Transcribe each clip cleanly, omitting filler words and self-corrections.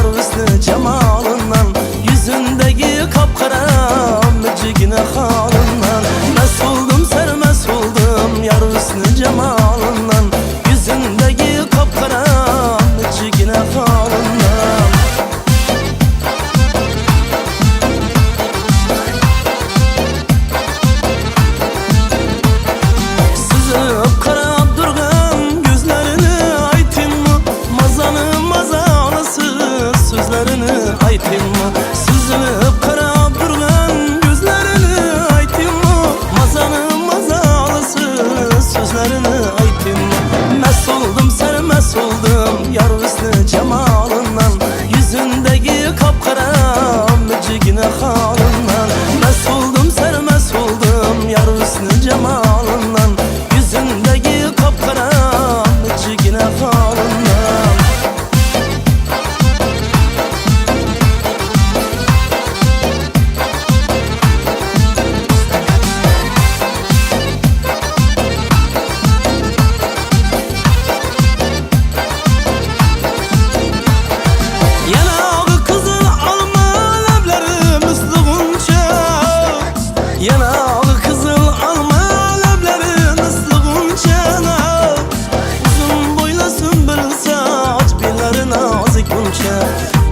yar hüsnü cemalından, yüzündeki kapkara mücigine halından. Mest oldum sermest oldum yar hüsnü cemalından, yüzündeki kapkara mücigine halından. Sızıp karab durgan gözlerini aytayım mı? Mazanı mazalısı sözlerini aytayım mı? Sızıp karab durgan gözlerini aytayım mı? Mazanı mazalısı sözlerini aytayım mı? Mest oldum sermest oldum yar hüsnü cemalından, yüzündeki kapkara mücigine halından. Mest oldum sermest oldum yar hüsnü cemalından, yüzündeki kapkara mücigine halından. Yanağı kızıl alma lebleri misli gunça, yanağı kızıl alma lebleri misli gunçana. Uzun boylu sümbül saç billeri nazik gunça,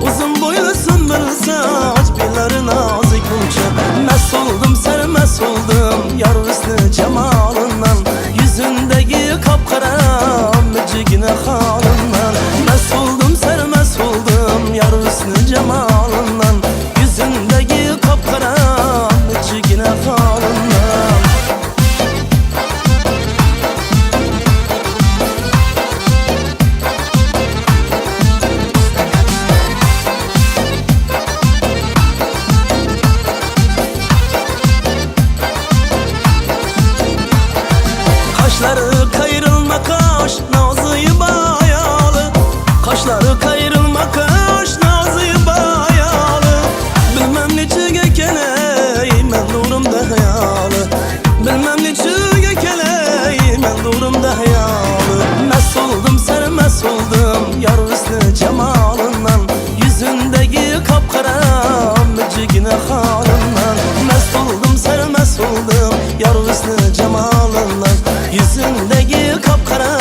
uzun boylu sümbül saç billeri nazik gunça. Mest oldum sermest oldum yar hüsnü cemalından, yüzündeki kapkara mücigine halından. Mest oldum sermest oldum yar hüsnü cemalından, yüzündeki kapkara mücigine halından. Kaşları kayrılma kaş, nazı bayalı. Kaşları kayrılma kaş, nazı bayalı. Bilmem niçige keley, men durumda hayalı. Bilmem niçige keley, men durumda hayalı. Mest oldum sermest oldum yar hüsnü cemalından, yüzündeki kapkara mücigine halından. Mest oldum sermest oldum yar hüsnü cemalından, yüzündeki kapkara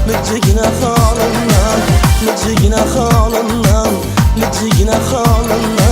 mücigine halından, mücigine halından, mücigine halından.